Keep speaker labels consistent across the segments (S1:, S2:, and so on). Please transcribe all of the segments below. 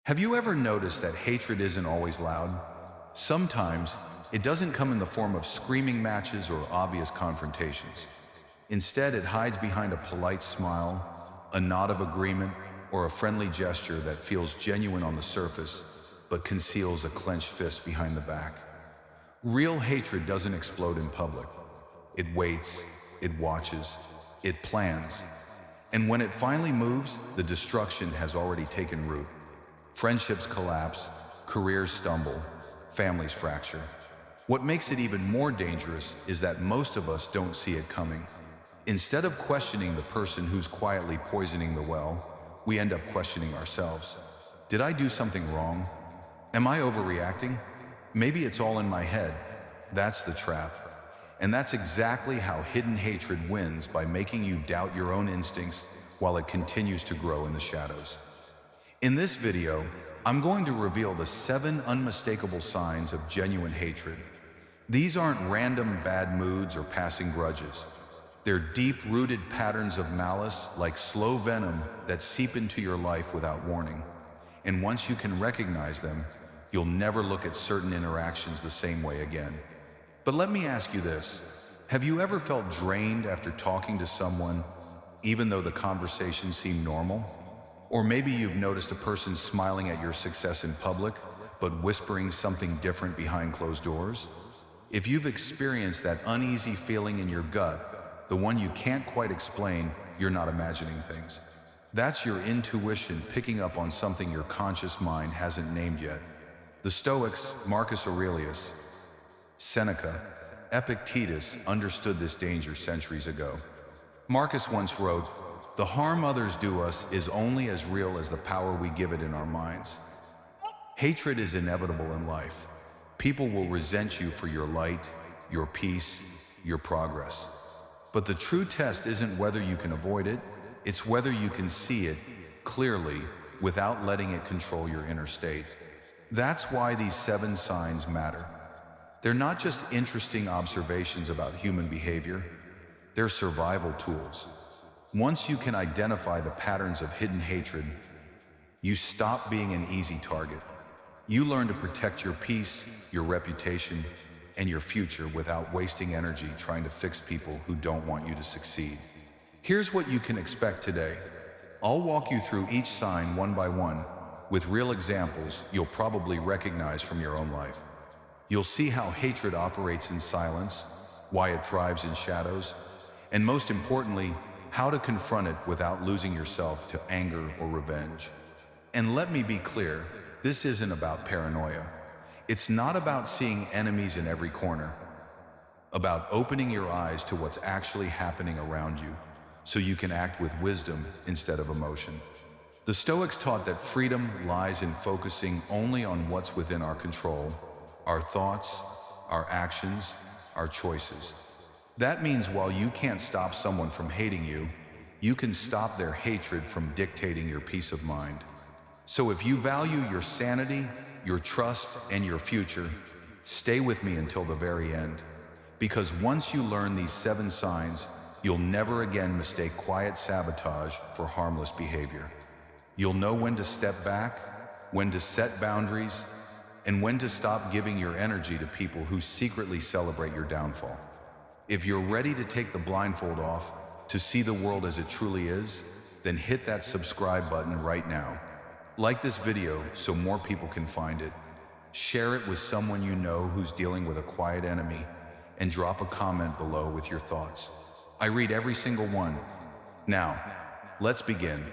S1: Have you ever noticed that hatred isn't always loud? Sometimes it doesn't come in the form of screaming matches or obvious confrontations. Instead, it hides behind a polite smile, a nod of agreement, or a friendly gesture that feels genuine on the surface, but conceals a clenched fist behind the back. Real hatred doesn't explode in public. It waits, it watches, it plans, and when it finally moves, the destruction has already taken root. Friendships collapse, careers stumble, families fracture. What makes it even more dangerous is that most of us don't see it coming. Instead of questioning the person who's quietly poisoning the well, we end up questioning ourselves. Did I do something wrong? Am I overreacting? Maybe it's all in my head. That's the trap. And that's exactly how hidden hatred wins, by making you doubt your own instincts while it continues to grow in the shadows. In this video, I'm going to reveal the 7 unmistakable signs of genuine hatred. These aren't random bad moods or passing grudges. They're deep-rooted patterns of malice, like slow venom that seep into your life without warning. And once you can recognize them, you'll never look at certain interactions the same way again. But let me ask you this. Have you ever felt drained after talking to someone, even though the conversation seemed normal? Or maybe you've noticed a person smiling at your success in public, but whispering something different behind closed doors? If you've experienced that uneasy feeling in your gut, the one you can't quite explain, you're not imagining things. That's your intuition picking up on something your conscious mind hasn't named yet. The Stoics, Marcus Aurelius, Seneca, Epictetus understood this danger centuries ago. Marcus once wrote, "The harm others do us is only as real as the power we give it in our minds." Hatred is inevitable in life. People will resent you for your light, your peace, your progress. But the true test isn't whether you can avoid it, it's whether you can see it clearly without letting it control your inner state. That's why these 7 signs matter. They're not just interesting observations about human behavior, they're survival tools. Once you can identify the patterns of hidden hatred, you stop being an easy target. You learn to protect your peace, your reputation, and your future without wasting energy trying to fix people who don't want you to succeed. Here's what you can expect today. I'll walk you through each sign one by one, with real examples you'll probably recognize from your own life. You'll see how hatred operates in silence, why it thrives in shadows, and most importantly, how to confront it without losing yourself to anger or revenge. And let me be clear, this isn't about paranoia. It's not about seeing enemies in every corner. About opening your eyes to what's actually happening around you, so you can act with wisdom instead of emotion. The Stoics taught that freedom lies in focusing only on what's within our control, our thoughts, our actions, our choices. That means while you can't stop someone from hating you, you can stop their hatred from dictating your peace of mind. So if you value your sanity, your trust, and your future, stay with me until the very end. Because once you learn these 7 signs, you'll never again mistake quiet sabotage for harmless behavior. You'll know when to step back, when to set boundaries, and when to stop giving your energy to people who secretly celebrate your downfall. If you're ready to take the blindfold off, to see the world as it truly is, then hit that subscribe button right now. Like this video so more people can find it. Share it with someone you know who's dealing with a quiet enemy, and drop a comment below with your thoughts. I read every single one. Now, let's begin.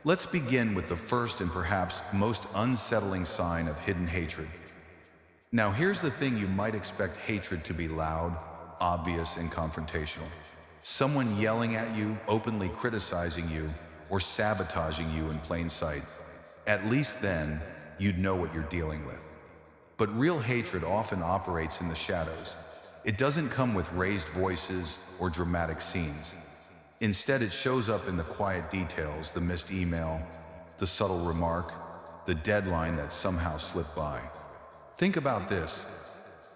S1: Let's begin with the first and perhaps most unsettling sign of hidden hatred. Now here's the thing: you might expect hatred to be loud, obvious, and confrontational. Someone yelling at you, openly criticizing you, or sabotaging you in plain sight. At least then, you'd know what you're dealing with. But real hatred often operates in the shadows. It doesn't come with raised voices or dramatic scenes. Instead, it shows up in the quiet details: the missed email, the subtle remark, the deadline that somehow slipped by. Think about this.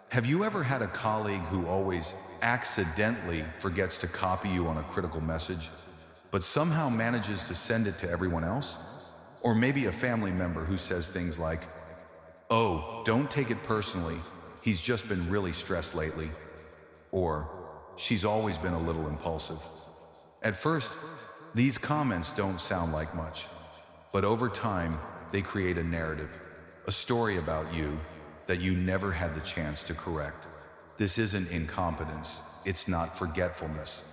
S1: Have you ever had a colleague who always accidentally forgets to copy you on a critical message, but somehow manages to send it to everyone else? Or maybe a family member who says things like, "Oh, don't take it personally. He's just been really stressed lately." Or, "She's always been a little impulsive." At first, these comments don't sound like much, but over time, they create a narrative, a story about you that you never had the chance to correct. This isn't incompetence. It's not forgetfulness.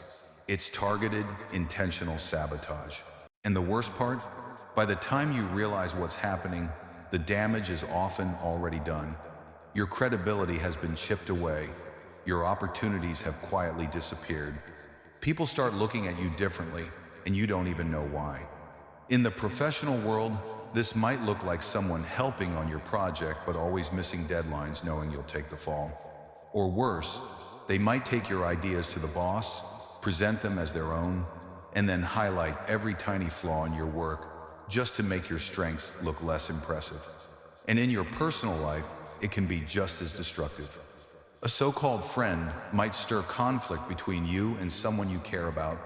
S1: It's targeted, intentional sabotage. And the worst part? By the time you realize what's happening, the damage is often already done. Your credibility has been chipped away. Your opportunities have quietly disappeared. People start looking at you differently, and you don't even know why. In the professional world, this might look like someone helping on your project but always missing deadlines knowing you'll take the fall. Or worse, they might take your ideas to the boss, present them as their own, and then highlight every tiny flaw in your work just to make your strengths look less impressive. And in your personal life, it can be just as destructive. A so-called friend might stir conflict between you and someone you care about,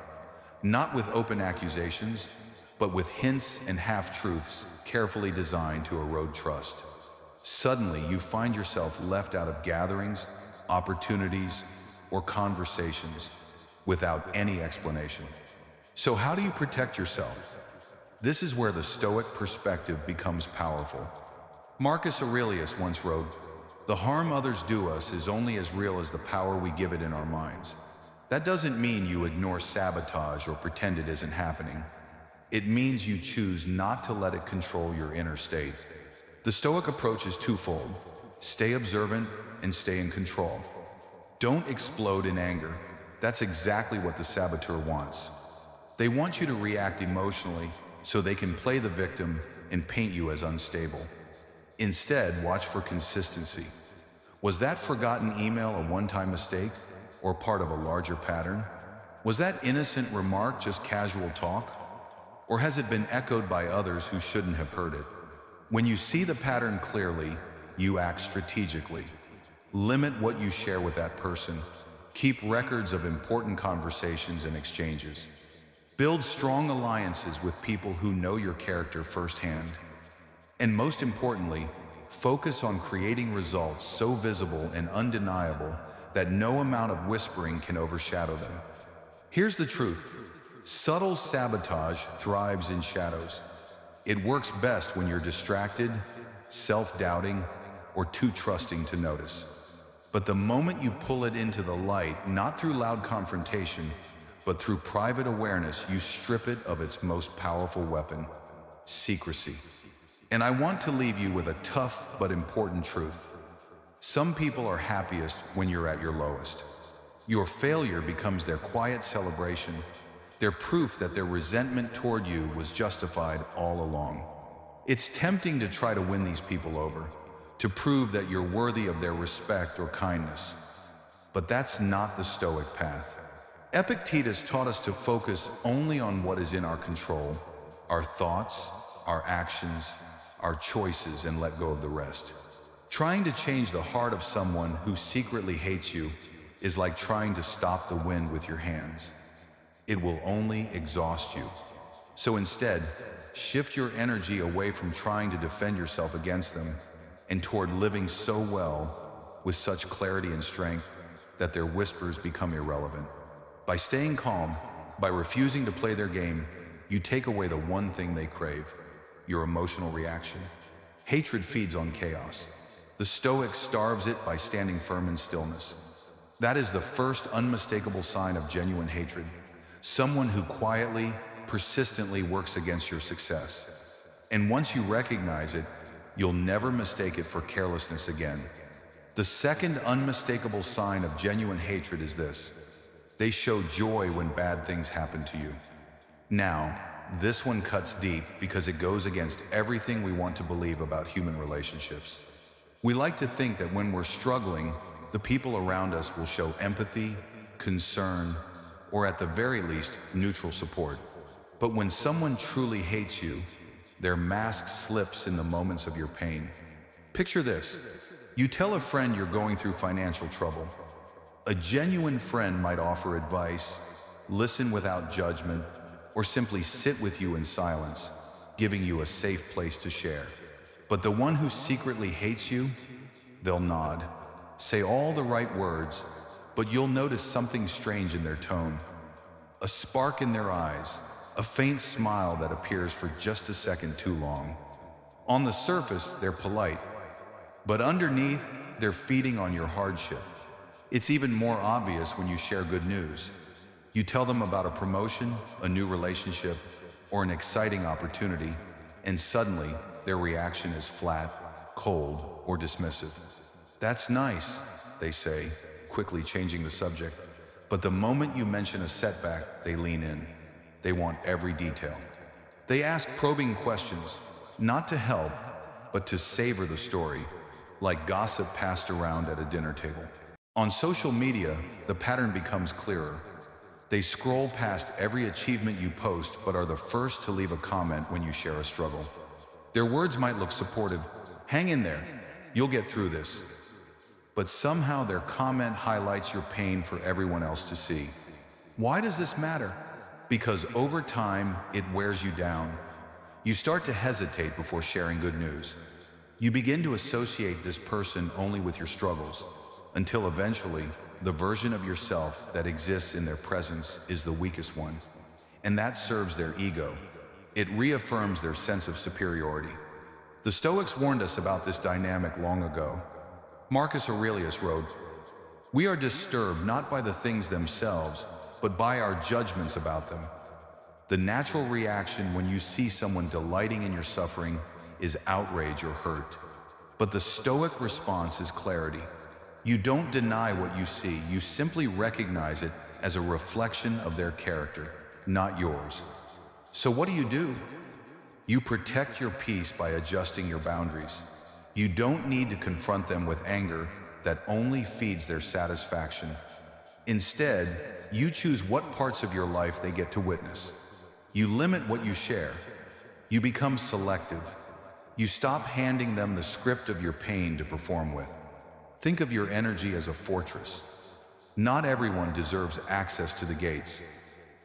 S1: not with open accusations, but with hints and half-truths carefully designed to erode trust. Suddenly, you find yourself left out of gatherings, opportunities, or conversations without any explanation. So how do you protect yourself? This is where the Stoic perspective becomes powerful. Marcus Aurelius once wrote, "The harm others do us is only as real as the power we give it in our minds." That doesn't mean you ignore sabotage or pretend it isn't happening. It means you choose not to let it control your inner state. The Stoic approach is twofold: stay observant and stay in control. Don't explode in anger. That's exactly what the saboteur wants. They want you to react emotionally so they can play the victim and paint you as unstable. Instead, watch for consistency. Was that forgotten email a one-time mistake or part of a larger pattern? Was that innocent remark just casual talk? Or has it been echoed by others who shouldn't have heard it? When you see the pattern clearly, you act strategically. Limit what you share with that person. Keep records of important conversations and exchanges. Build strong alliances with people who know your character firsthand. And most importantly, focus on creating results so visible and undeniable that no amount of whispering can overshadow them. Here's the truth. Subtle sabotage thrives in shadows. It works best when you're distracted, self-doubting, or too trusting to notice. But the moment you pull it into the light, not through loud confrontation, but through private awareness, you strip it of its most powerful weapon: secrecy. And I want to leave you with a tough but important truth. Some people are happiest when you're at your lowest. Your failure becomes their quiet celebration, their proof that their resentment toward you was justified all along. It's tempting to try to win these people over, to prove that you're worthy of their respect or kindness. But that's not the Stoic path. Epictetus taught us to focus only on what is in our control: our thoughts, our actions, our choices, and let go of the rest. Trying to change the heart of someone who secretly hates you is like trying to stop the wind with your hands. It will only exhaust you. So instead, shift your energy away from trying to defend yourself against them and toward living so well, with such clarity and strength, that their whispers become irrelevant. By staying calm, by refusing to play their game, you take away the one thing they crave: your emotional reaction. Hatred feeds on chaos. The Stoic starves it by standing firm in stillness. That is the first unmistakable sign of genuine hatred. Someone who quietly, persistently works against your success. And once you recognize it, you'll never mistake it for carelessness again. The second unmistakable sign of genuine hatred is this: they show joy when bad things happen to you. Now, this one cuts deep because it goes against everything we want to believe about human relationships. We like to think that when we're struggling, the people around us will show empathy, concern, or at the very least, neutral support. But when someone truly hates you, their mask slips in the moments of your pain. Picture this. You tell a friend you're going through financial trouble. A genuine friend might offer advice, listen without judgment, or simply sit with you in silence. giving you a safe place to share. But the one who secretly hates you, they'll nod, say all the right words, but you'll notice something strange in their tone. A spark in their eyes, a faint smile that appears for just a second too long. On the surface, they're polite, but underneath, they're feeding on your hardship. It's even more obvious when you share good news. You tell them about a promotion, a new relationship, or an exciting opportunity, and suddenly their reaction is flat, cold, or dismissive. "That's nice," they say, quickly changing the subject. But the moment you mention a setback, they lean in. They want every detail. They ask probing questions, not to help, but to savor the story, like gossip passed around at a dinner table. On social media, the pattern becomes clearer. They scroll past every achievement you post, but are the first to leave a comment when you share a struggle. Their words might look supportive. "Hang in there, you'll get through this." But somehow their comment highlights your pain for everyone else to see. Why does this matter? Because over time, it wears you down. You start to hesitate before sharing good news. You begin to associate this person only with your struggles, until eventually, the version of yourself that exists in their presence is the weakest one. And that serves their ego. It reaffirms their sense of superiority. The Stoics warned us about this dynamic long ago. Marcus Aurelius wrote, "We are disturbed not by the things themselves, but by our judgments about them." The natural reaction when you see someone delighting in your suffering is outrage or hurt. But the Stoic response is clarity. You don't deny what you see, you simply recognize it as a reflection of their character, not yours. So what do? You protect your peace by adjusting your boundaries. You don't need to confront them with anger that only feeds their satisfaction. Instead, you choose what parts of your life they get to witness. You limit what you share. You become selective. You stop handing them the script of your pain to perform with. Think of your energy as a fortress. Not everyone deserves access to the gates.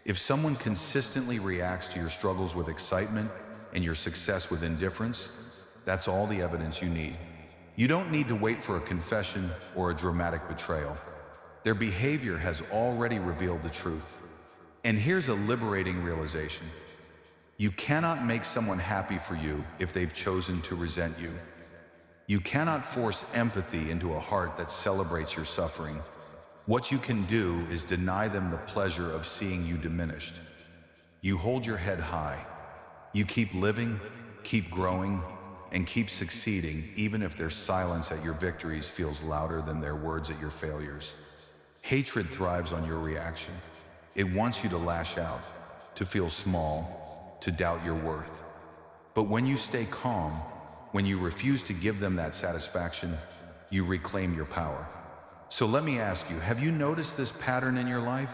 S1: If someone consistently reacts to your struggles with excitement and your success with indifference, that's all the evidence you need. You don't need to wait for a confession or a dramatic betrayal. Their behavior has already revealed the truth. And here's a liberating realization. You cannot make someone happy for you if they've chosen to resent you. You cannot force empathy into a heart that celebrates your suffering. What you can do is deny them the pleasure of seeing you diminished. You hold your head high. You keep living, keep growing, and keep succeeding even if their silence at your victories feels louder than their words at your failures. Hatred thrives on your reaction. It wants you to lash out, to feel small, to doubt your worth. But when you stay calm, when you refuse to give them that satisfaction, you reclaim your power. So let me ask you, have you noticed this pattern in your life?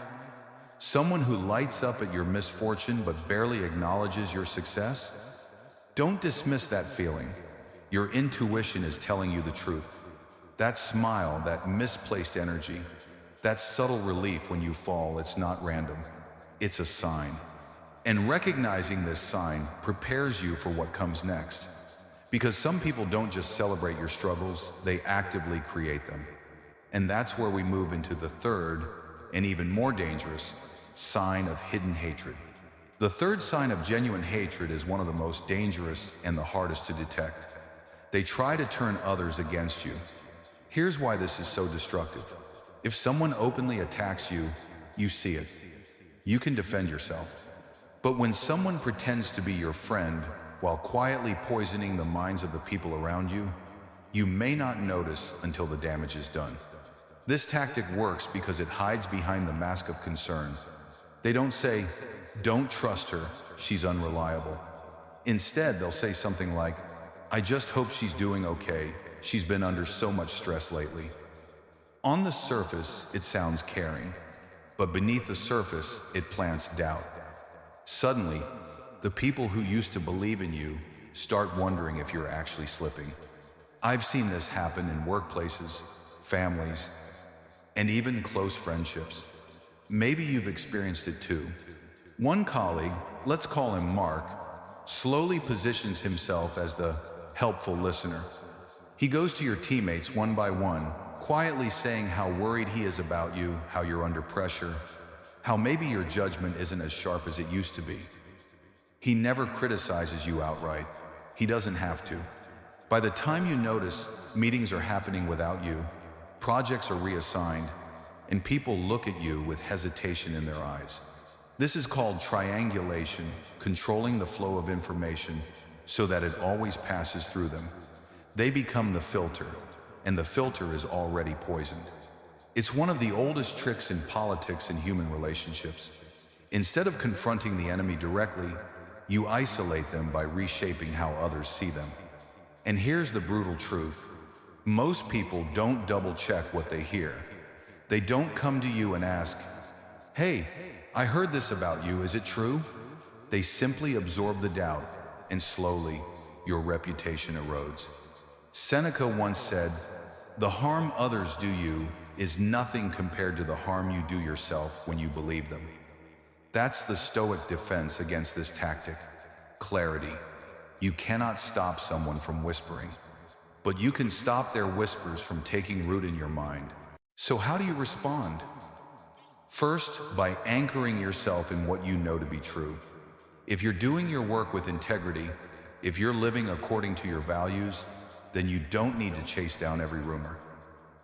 S1: Someone who lights up at your misfortune but barely acknowledges your success? Don't dismiss that feeling. Your intuition is telling you the truth. That smile, that misplaced energy, that subtle relief when you fall, it's not random. It's a sign. And recognizing this sign prepares you for what comes next. Because some people don't just celebrate your struggles, they actively create them. And that's where we move into the third, and even more dangerous, sign of hidden hatred. The third sign of genuine hatred is one of the most dangerous and the hardest to detect. They try to turn others against you. Here's why this is so destructive. If someone openly attacks you, you see it. You can defend yourself. But when someone pretends to be your friend while quietly poisoning the minds of the people around you, you may not notice until the damage is done. This tactic works because it hides behind the mask of concern. They don't say, "Don't trust her, she's unreliable." Instead, they'll say something like, "I just hope she's doing okay. She's been under so much stress lately." On the surface, it sounds caring, but beneath the surface, it plants doubt. Suddenly, the people who used to believe in you start wondering if you're actually slipping. I've seen this happen in workplaces, families, and even close friendships. Maybe you've experienced it too. One colleague, let's call him Mark, slowly positions himself as the helpful listener. He goes to your teammates one by one, quietly saying how worried he is about you, how you're under pressure, how maybe your judgment isn't as sharp as it used to be. He never criticizes you outright. He doesn't have to. By the time you notice, meetings are happening without you, projects are reassigned, and people look at you with hesitation in their eyes. This is called triangulation, controlling the flow of information so that it always passes through them. They become the filter, and the filter is already poisoned. It's one of the oldest tricks in politics and human relationships. Instead of confronting the enemy directly, you isolate them by reshaping how others see them. And here's the brutal truth. Most people don't double-check what they hear. They don't come to you and ask, "Hey, I heard this about you, is it true?" They simply absorb the doubt, and slowly, your reputation erodes. Seneca once said, "The harm others do you is nothing compared to the harm you do yourself when you believe them." That's the Stoic defense against this tactic. Clarity. You cannot stop someone from whispering, but you can stop their whispers from taking root in your mind. So how do you respond? First, by anchoring yourself in what you know to be true. If you're doing your work with integrity, if you're living according to your values, then you don't need to chase down every rumor.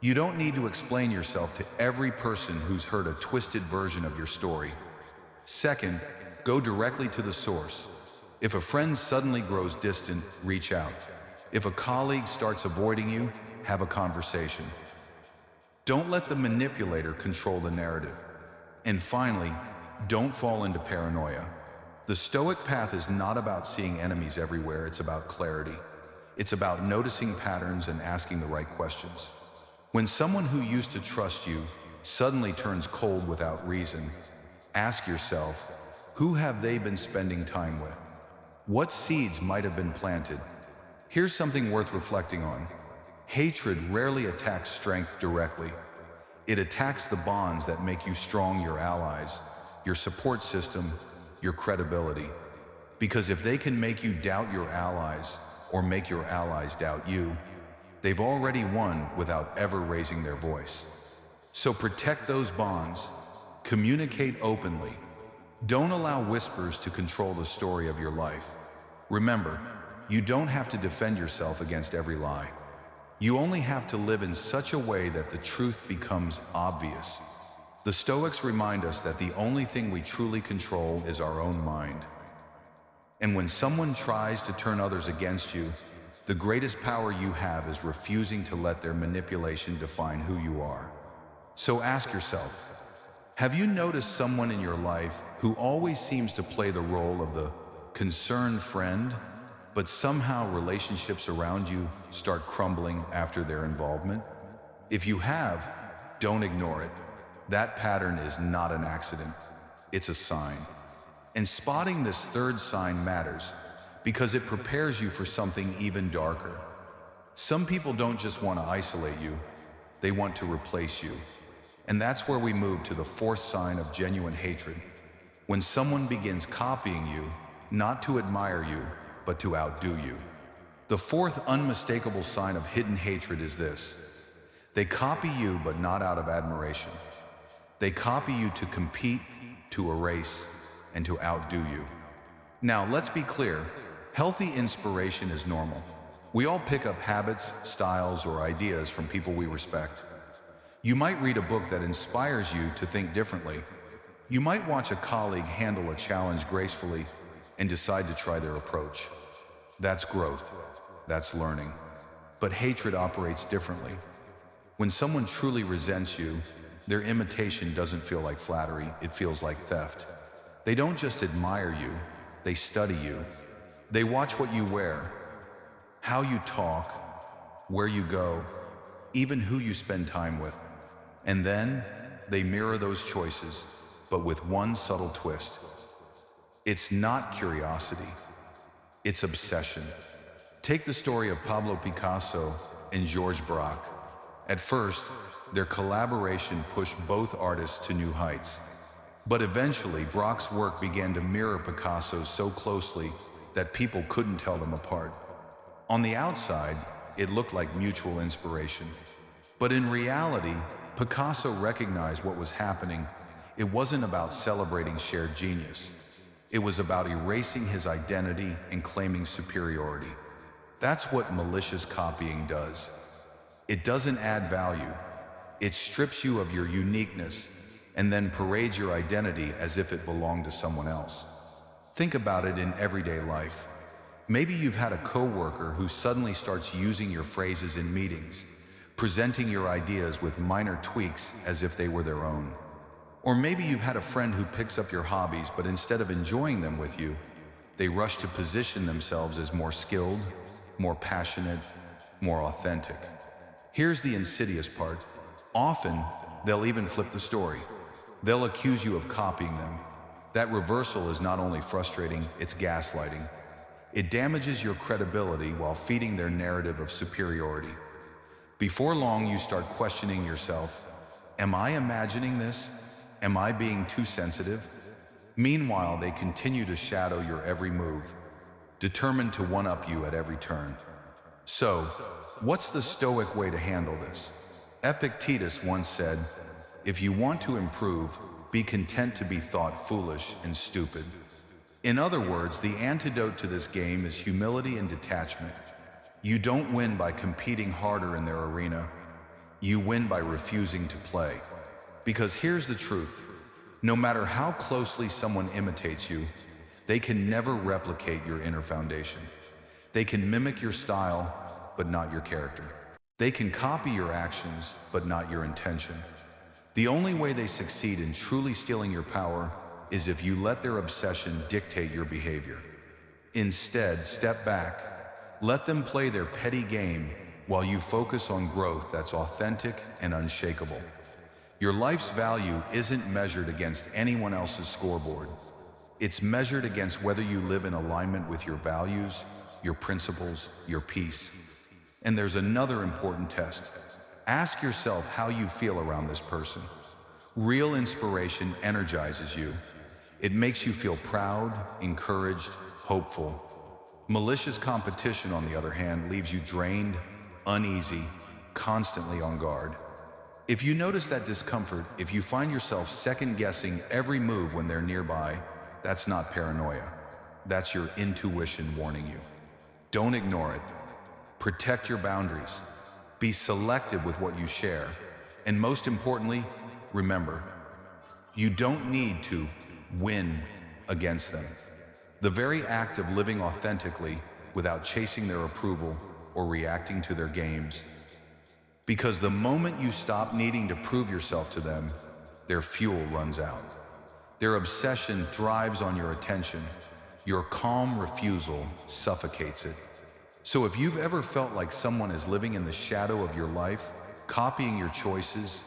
S1: You don't need to explain yourself to every person who's heard a twisted version of your story. Second, go directly to the source. If a friend suddenly grows distant, reach out. If a colleague starts avoiding you, have a conversation. Don't let the manipulator control the narrative. And finally, don't fall into paranoia. The Stoic path is not about seeing enemies everywhere, it's about clarity. It's about noticing patterns and asking the right questions. When someone who used to trust you suddenly turns cold without reason, ask yourself, who have they been spending time with? What seeds might have been planted? Here's something worth reflecting on. Hatred rarely attacks strength directly. It attacks the bonds that make you strong, your allies, your support system, your credibility. Because if they can make you doubt your allies, or make your allies doubt you, they've already won without ever raising their voice. So protect those bonds, communicate openly. Don't allow whispers to control the story of your life. Remember, you don't have to defend yourself against every lie. You only have to live in such a way that the truth becomes obvious. The Stoics remind us that the only thing we truly control is our own mind. And when someone tries to turn others against you, the greatest power you have is refusing to let their manipulation define who you are. So ask yourself, have you noticed someone in your life who always seems to play the role of the concerned friend, but somehow relationships around you start crumbling after their involvement? If you have, don't ignore it. That pattern is not an accident, it's a sign. And spotting this third sign matters because it prepares you for something even darker. Some people don't just want to isolate you, they want to replace you. And that's where we move to the fourth sign of genuine hatred. When someone begins copying you, not to admire you, but to outdo you. The fourth unmistakable sign of hidden hatred is this. They copy you, but not out of admiration. They copy you to compete, to erase, and to outdo you. Now, let's be clear, healthy inspiration is normal. We all pick up habits, styles, or ideas from people we respect. You might read a book that inspires you to think differently. You might watch a colleague handle a challenge gracefully and decide to try their approach. That's growth. That's learning. But hatred operates differently. When someone truly resents you, their imitation doesn't feel like flattery, it feels like theft. They don't just admire you, they study you. They watch what you wear, how you talk, where you go, even who you spend time with. And then they mirror those choices, but with one subtle twist. It's not curiosity, it's obsession. Take the story of Pablo Picasso and Georges Braque. At first, their collaboration pushed both artists to new heights. But eventually, Braque's work began to mirror Picasso's so closely that people couldn't tell them apart. On the outside, it looked like mutual inspiration. But in reality, Picasso recognized what was happening. It wasn't about celebrating shared genius. It was about erasing his identity and claiming superiority. That's what malicious copying does. It doesn't add value. It strips you of your uniqueness and then parades your identity as if it belonged to someone else. Think about it in everyday life. Maybe you've had a coworker who suddenly starts using your phrases in meetings, presenting your ideas with minor tweaks as if they were their own. Or maybe you've had a friend who picks up your hobbies, but instead of enjoying them with you, they rush to position themselves as more skilled, more passionate, more authentic. Here's the insidious part. Often, they'll even flip the story. They'll accuse you of copying them. That reversal is not only frustrating, it's gaslighting. It damages your credibility while feeding their narrative of superiority. Before long, you start questioning yourself. Am I imagining this? Am I being too sensitive? Meanwhile, they continue to shadow your every move, determined to one-up you at every turn. So, what's the Stoic way to handle this? Epictetus once said, "If you want to improve, be content to be thought foolish and stupid." In other words, the antidote to this game is humility and detachment. You don't win by competing harder in their arena. You win by refusing to play. Because here's the truth. No matter how closely someone imitates you, they can never replicate your inner foundation. They can mimic your style, but not your character. They can copy your actions, but not your intention. The only way they succeed in truly stealing your power is if you let their obsession dictate your behavior. Instead, step back, let them play their petty game while you focus on growth that's authentic and unshakable. Your life's value isn't measured against anyone else's scoreboard. It's measured against whether you live in alignment with your values, your principles, your peace. And there's another important test. Ask yourself how you feel around this person. Real inspiration energizes you. It makes you feel proud, encouraged, hopeful. Malicious competition, on the other hand, leaves you drained, uneasy, constantly on guard. If you notice that discomfort, if you find yourself second-guessing every move when they're nearby, that's not paranoia. That's your intuition warning you. Don't ignore it. Protect your boundaries. Be selective with what you share. And most importantly, remember, you don't need to win against them. The very act of living authentically without chasing their approval or reacting to their games. Because the moment you stop needing to prove yourself to them, their fuel runs out. Their obsession thrives on your attention. Your calm refusal suffocates it. So if you've ever felt like someone is living in the shadow of your life, copying your choices,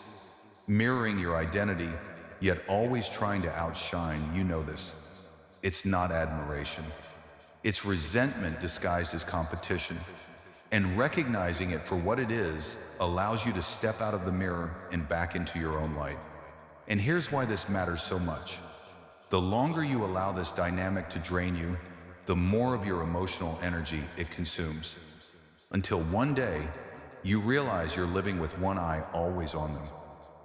S1: mirroring your identity, yet always trying to outshine, you know this. It's not admiration. It's resentment disguised as competition. And recognizing it for what it is allows you to step out of the mirror and back into your own light. And here's why this matters so much. The longer you allow this dynamic to drain you, the more of your emotional energy it consumes. Until one day, you realize you're living with one eye always on them.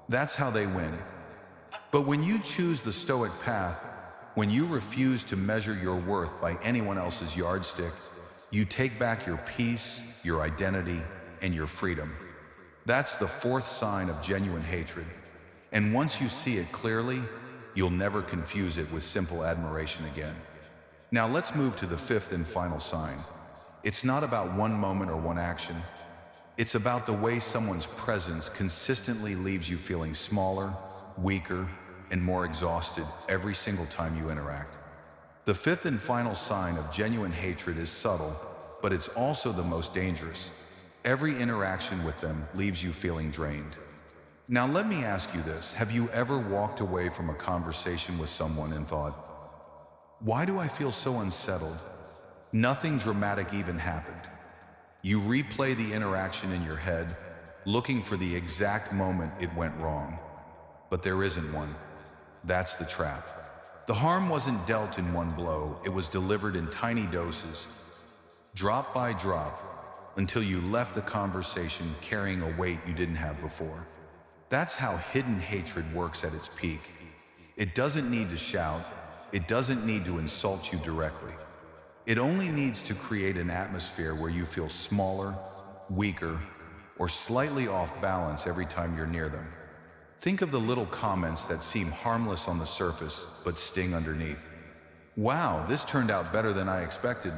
S1: That's how they win. But when you choose the Stoic path, when you refuse to measure your worth by anyone else's yardstick, you take back your peace, your identity, and your freedom. That's the fourth sign of genuine hatred. And once you see it clearly, you'll never confuse it with simple admiration again. Now let's move to the fifth and final sign. It's not about one moment or one action. It's about the way someone's presence consistently leaves you feeling smaller, weaker, and more exhausted every single time you interact. The fifth and final sign of genuine hatred is subtle, but it's also the most dangerous. Every interaction with them leaves you feeling drained. Now let me ask you this. Have you ever walked away from a conversation with someone and thought, why do I feel so unsettled? Nothing dramatic even happened. You replay the interaction in your head, looking for the exact moment it went wrong. But there isn't one. That's the trap. The harm wasn't dealt in one blow, it was delivered in tiny doses, drop by drop, until you left the conversation carrying a weight you didn't have before. That's how hidden hatred works at its peak. It doesn't need to shout, it doesn't need to insult you directly. It only needs to create an atmosphere where you feel smaller, weaker, or slightly off balance every time you're near them. Think of the little comments that seem harmless on the surface but sting underneath. Wow, this turned out better than I expected.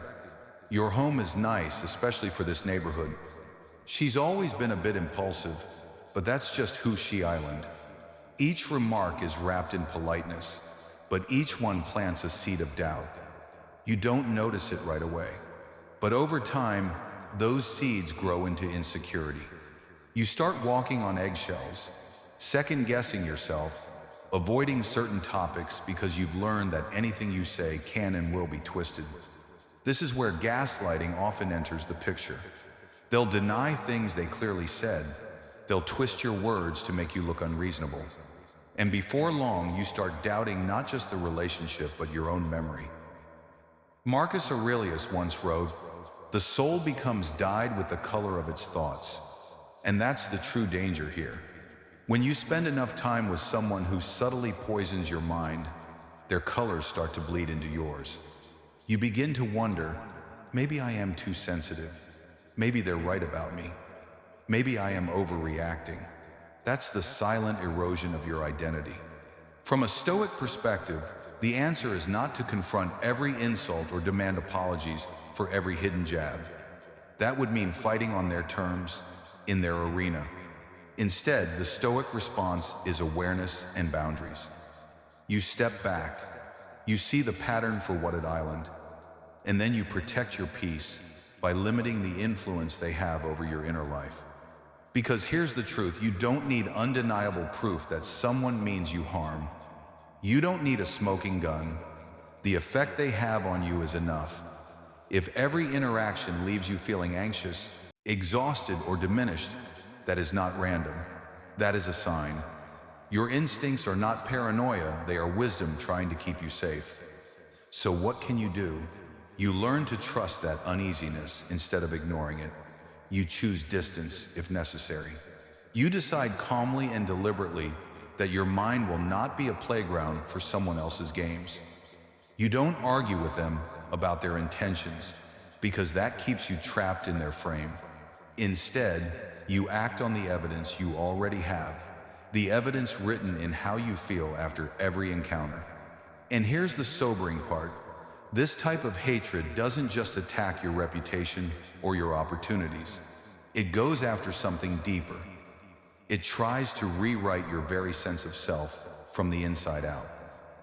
S1: Your home is nice, especially for this neighborhood. She's always been a bit impulsive, but that's just who she island. Each remark is wrapped in politeness, but each one plants a seed of doubt. You don't notice it right away, but over time, those seeds grow into insecurity. You start walking on eggshells, second-guessing yourself, avoiding certain topics because you've learned that anything you say can and will be twisted. This is where gaslighting often enters the picture. They'll deny things they clearly said. They'll twist your words to make you look unreasonable. And before long, you start doubting not just the relationship, but your own memory. Marcus Aurelius once wrote, "The soul becomes dyed with the color of its thoughts." And that's the true danger here. When you spend enough time with someone who subtly poisons your mind, their colors start to bleed into yours. You begin to wonder, maybe I am too sensitive. Maybe they're right about me. Maybe I am overreacting. That's the silent erosion of your identity. From a Stoic perspective, the answer is not to confront every insult or demand apologies for every hidden jab. That would mean fighting on their terms, in their arena. Instead, the Stoic response is awareness and boundaries. You step back, you see the pattern for what it island, and then you protect your peace by limiting the influence they have over your inner life. Because here's the truth, you don't need undeniable proof that someone means you harm. You don't need a smoking gun. The effect they have on you is enough. If every interaction leaves you feeling anxious, exhausted, or diminished, that is not random. That is a sign. Your instincts are not paranoia, they are wisdom trying to keep you safe. So what can you do? You learn to trust that uneasiness instead of ignoring it. You choose distance if necessary. You decide calmly and deliberately that your mind will not be a playground for someone else's games. You don't argue with them about their intentions because that keeps you trapped in their frame. Instead, you act on the evidence you already have, the evidence written in how you feel after every encounter. And here's the sobering part. This type of hatred doesn't just attack your reputation or your opportunities. It goes after something deeper. It tries to rewrite your very sense of self from the inside out.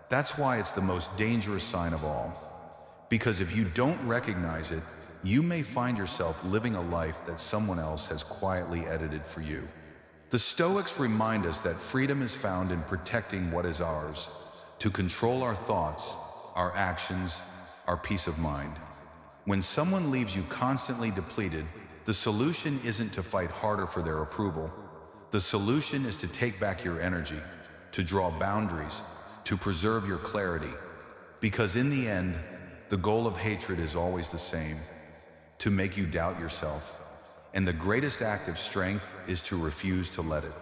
S1: That's why it's the most dangerous sign of all. Because if you don't recognize it, you may find yourself living a life that someone else has quietly edited for you. The Stoics remind us that freedom is found in protecting what is ours, to control our thoughts, our actions, our peace of mind. When someone leaves you constantly depleted, the solution isn't to fight harder for their approval. The solution is to take back your energy, to draw boundaries, to preserve your clarity. Because in the end, the goal of hatred is always the same: to make you doubt yourself. And the greatest act of strength is to refuse to let it.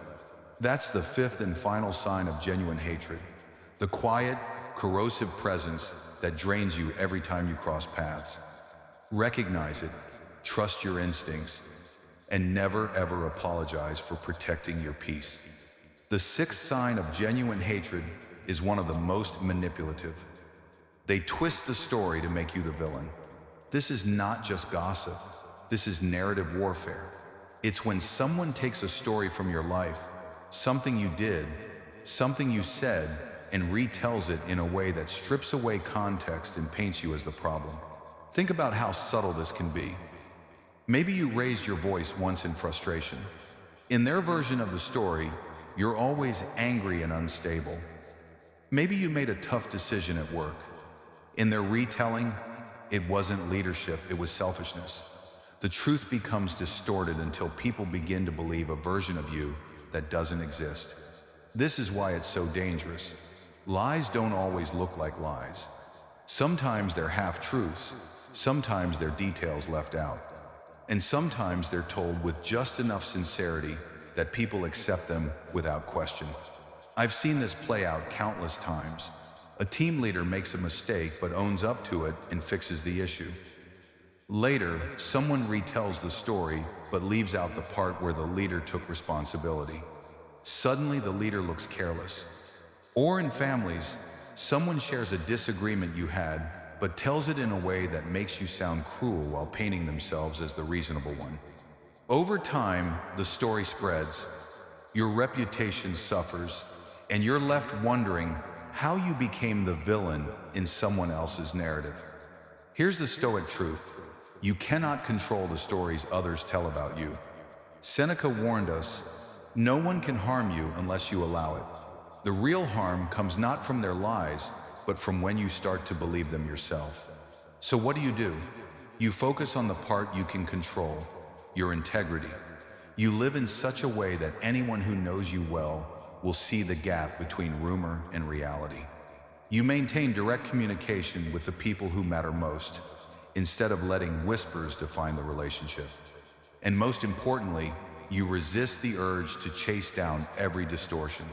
S1: That's the fifth and final sign of genuine hatred. The quiet, corrosive presence that drains you every time you cross paths. Recognize it, trust your instincts, and never ever apologize for protecting your peace. The sixth sign of genuine hatred is one of the most manipulative. They twist the story to make you the villain. This is not just gossip. This is narrative warfare. It's when someone takes a story from your life, something you did, something you said, and retells it in a way that strips away context and paints you as the problem. Think about how subtle this can be. Maybe you raised your voice once in frustration. In their version of the story, you're always angry and unstable. Maybe you made a tough decision at work. In their retelling, it wasn't leadership, it was selfishness. The truth becomes distorted until people begin to believe a version of you that doesn't exist. This is why it's so dangerous. Lies don't always look like lies. Sometimes they're half-truths, sometimes they're details left out, and sometimes they're told with just enough sincerity that people accept them without question. I've seen this play out countless times. A team leader makes a mistake but owns up to it and fixes the issue. Later, someone retells the story but leaves out the part where the leader took responsibility. Suddenly, the leader looks careless. Or in families, someone shares a disagreement you had but tells it in a way that makes you sound cruel while painting themselves as the reasonable one. Over time, the story spreads, your reputation suffers, and you're left wondering how you became the villain in someone else's narrative. Here's the Stoic truth: you cannot control the stories others tell about you. Seneca warned us, no one can harm you unless you allow it. The real harm comes not from their lies, but from when you start to believe them yourself. So what do? You focus on the part you can control, your integrity. You live in such a way that anyone who knows you well will see the gap between rumor and reality. You maintain direct communication with the people who matter most, instead of letting whispers define the relationship. And most importantly, you resist the urge to chase down every distortion.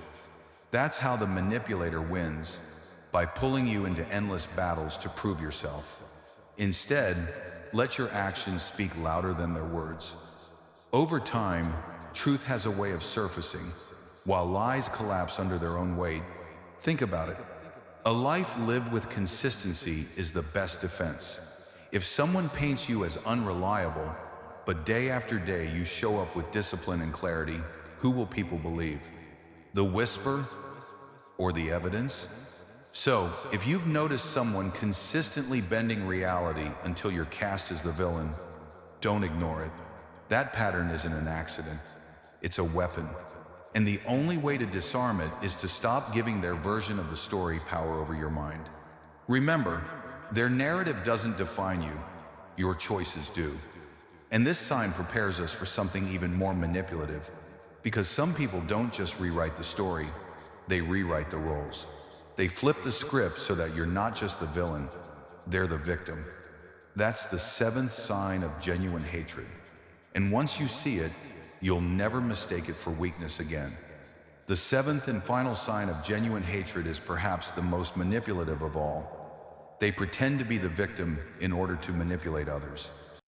S1: That's how the manipulator wins, by pulling you into endless battles to prove yourself. Instead, let your actions speak louder than their words. Over time, truth has a way of surfacing, while lies collapse under their own weight. Think about it. A life lived with consistency is the best defense. If someone paints you as unreliable, but day after day you show up with discipline and clarity, who will people believe? The whisper or the evidence? So, if you've noticed someone consistently bending reality until you're cast as the villain, don't ignore it. That pattern isn't an accident. It's a weapon. And the only way to disarm it is to stop giving their version of the story power over your mind. Remember, their narrative doesn't define you. Your choices do. And this sign prepares us for something even more manipulative, because some people don't just rewrite the story, they rewrite the roles. They flip the script so that you're not just the villain, they're the victim. That's the seventh sign of genuine hatred. And once you see it, you'll never mistake it for weakness again. The seventh and final sign of genuine hatred is perhaps the most manipulative of all. They pretend to be the victim in order to manipulate others.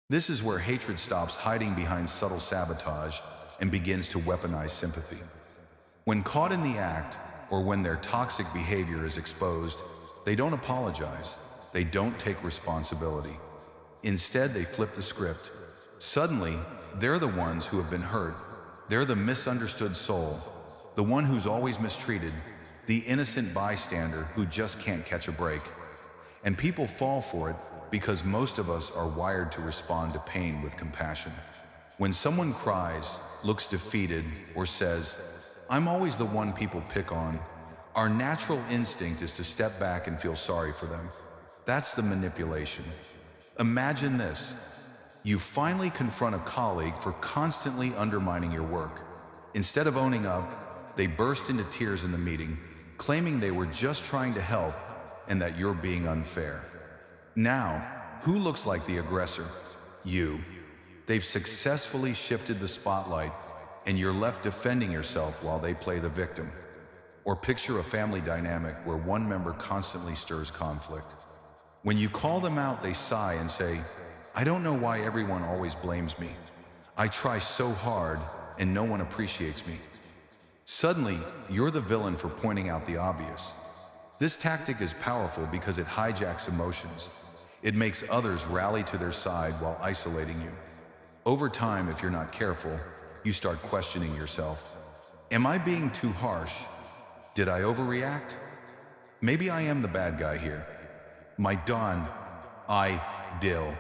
S1: This is where hatred stops hiding behind subtle sabotage and begins to weaponize sympathy. When caught in the act, or when their toxic behavior is exposed, they don't apologize. They don't take responsibility. Instead, they flip the script. Suddenly, they're the ones who have been hurt. They're the misunderstood soul, the one who's always mistreated, the innocent bystander who just can't catch a break. And people fall for it because most of us are wired to respond to pain with compassion. When someone cries, looks defeated, or says, "I'm always the one people pick on," our natural instinct is to step back and feel sorry for them. That's the manipulation. Imagine this. You finally confront a colleague for constantly undermining your work. Instead of owning up, they burst into tears in the meeting, claiming they were just trying to help and that you're being unfair. Now, who looks like the aggressor? You. They've successfully shifted the spotlight, and you're left defending yourself while they play the victim. Or picture a family dynamic where one member constantly stirs conflict. When you call them out, they sigh and say, "I don't know why everyone always blames me. I try so hard and no one appreciates me." Suddenly, you're the villain for pointing out the obvious. This tactic is powerful because it hijacks emotions. It makes others rally to their side while isolating you. Over time, if you're not careful, you start questioning yourself. Am I being too harsh? Did I overreact? Maybe I am the bad guy here. My Don, I, Dill,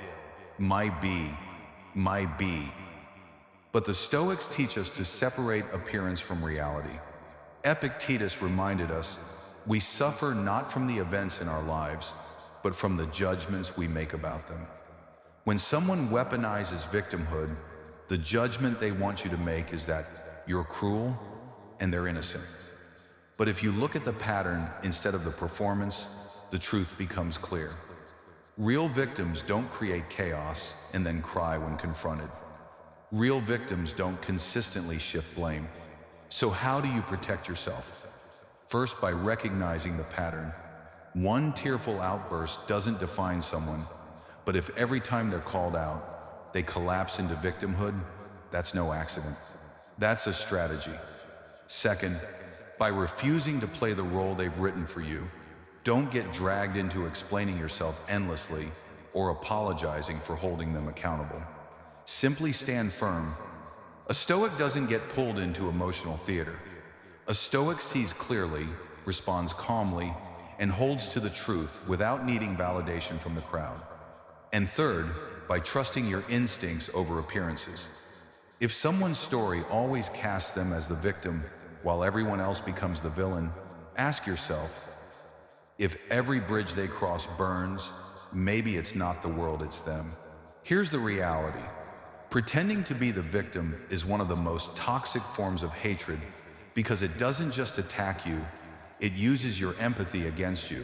S1: my be. But the Stoics teach us to separate appearance from reality. Epictetus reminded us, we suffer not from the events in our lives, but from the judgments we make about them. When someone weaponizes victimhood, the judgment they want you to make is that you're cruel and they're innocent. But if you look at the pattern instead of the performance, the truth becomes clear. Real victims don't create chaos and then cry when confronted. Real victims don't consistently shift blame. So how do you protect yourself? First, by recognizing the pattern. One tearful outburst doesn't define someone, but if every time they're called out, they collapse into victimhood, that's no accident. That's a strategy. Second, by refusing to play the role they've written for you. Don't get dragged into explaining yourself endlessly or apologizing for holding them accountable. Simply stand firm. A Stoic doesn't get pulled into emotional theater. A Stoic sees clearly, responds calmly, and holds to the truth without needing validation from the crowd. And third, by trusting your instincts over appearances. If someone's story always casts them as the victim while everyone else becomes the villain, ask yourself, if every bridge they cross burns, maybe it's not the world, it's them. Here's the reality. Pretending to be the victim is one of the most toxic forms of hatred because it doesn't just attack you, it uses your empathy against you.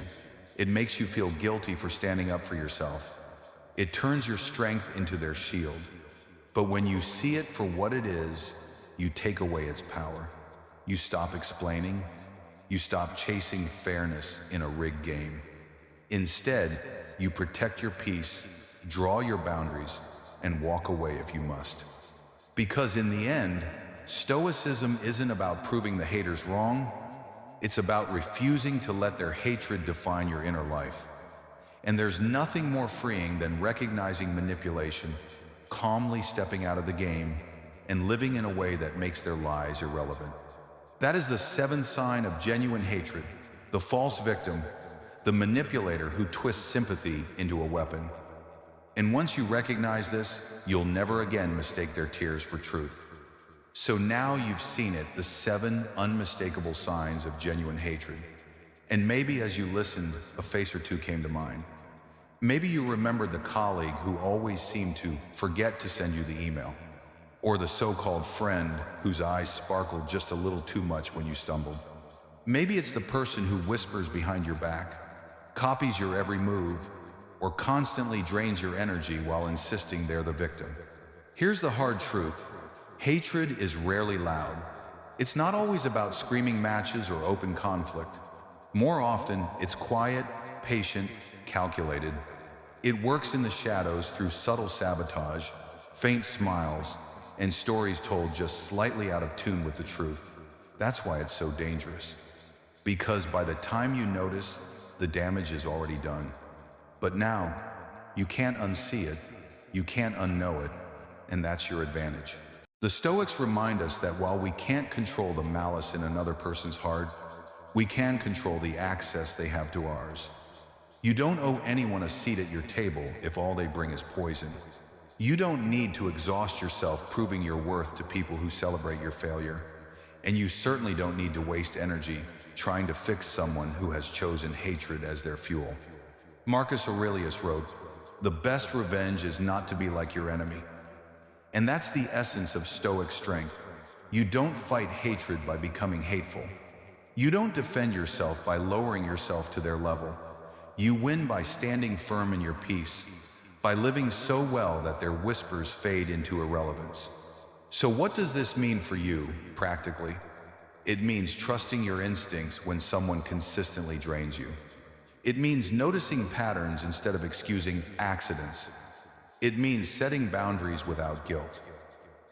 S1: It makes you feel guilty for standing up for yourself. It turns your strength into their shield. But when you see it for what it is, you take away its power. You stop explaining. You stop chasing fairness in a rigged game. Instead, you protect your peace, draw your boundaries, and walk away if you must. Because in the end, Stoicism isn't about proving the haters wrong. It's about refusing to let their hatred define your inner life. And there's nothing more freeing than recognizing manipulation, calmly stepping out of the game, and living in a way that makes their lies irrelevant. That is the seventh sign of genuine hatred, the false victim, the manipulator who twists sympathy into a weapon. And once you recognize this, you'll never again mistake their tears for truth. So now you've seen it, the 7 unmistakable signs of genuine hatred. And maybe as you listened, a face or two came to mind. Maybe you remembered the colleague who always seemed to forget to send you the email, or the so-called friend whose eyes sparkled just a little too much when you stumbled. Maybe it's the person who whispers behind your back, copies your every move, or constantly drains your energy while insisting they're the victim. Here's the hard truth. Hatred is rarely loud. It's not always about screaming matches or open conflict. More often, it's quiet, patient, calculated. It works in the shadows through subtle sabotage, faint smiles, and stories told just slightly out of tune with the truth. That's why it's so dangerous. Because by the time you notice, the damage is already done. But now, you can't unsee it, you can't unknow it, and that's your advantage. The Stoics remind us that while we can't control the malice in another person's heart, we can control the access they have to ours. You don't owe anyone a seat at your table if all they bring is poison. You don't need to exhaust yourself proving your worth to people who celebrate your failure. And you certainly don't need to waste energy trying to fix someone who has chosen hatred as their fuel. Marcus Aurelius wrote, "The best revenge is not to be like your enemy." And that's the essence of Stoic strength. You don't fight hatred by becoming hateful. You don't defend yourself by lowering yourself to their level. You win by standing firm in your peace, by living so well that their whispers fade into irrelevance. So what does this mean for you, practically? It means trusting your instincts when someone consistently drains you. It means noticing patterns instead of excusing accidents. It means setting boundaries without guilt.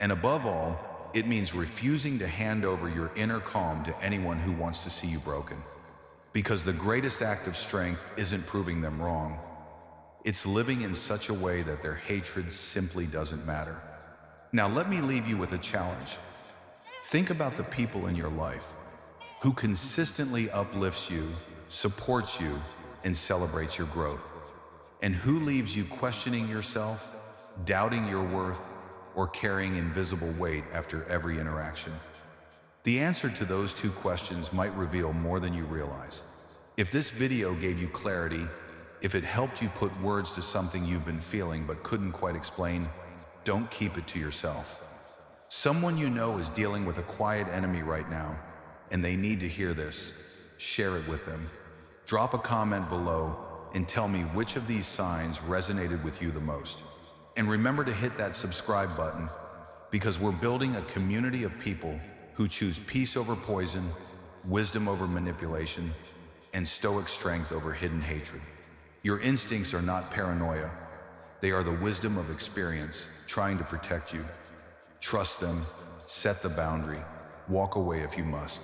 S1: And above all, it means refusing to hand over your inner calm to anyone who wants to see you broken. Because the greatest act of strength isn't proving them wrong. It's living in such a way that their hatred simply doesn't matter. Now let me leave you with a challenge. Think about the people in your life who consistently uplifts you, supports you, and celebrates your growth. And who leaves you questioning yourself, doubting your worth, or carrying invisible weight after every interaction? The answer to those 2 questions might reveal more than you realize. If this video gave you clarity, if it helped you put words to something you've been feeling but couldn't quite explain, don't keep it to yourself. Someone you know is dealing with a quiet enemy right now, and they need to hear this. Share it with them. Drop a comment below and tell me which of these signs resonated with you the most. And remember to hit that subscribe button, because we're building a community of people who choose peace over poison, wisdom over manipulation, and stoic strength over hidden hatred. Your instincts are not paranoia. They are the wisdom of experience trying to protect you. Trust them, set the boundary, walk away if you must.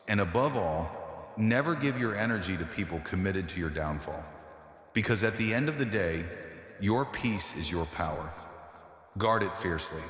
S1: And above all, never give your energy to people committed to your downfall. Because at the end of the day, your peace is your power. Guard it fiercely.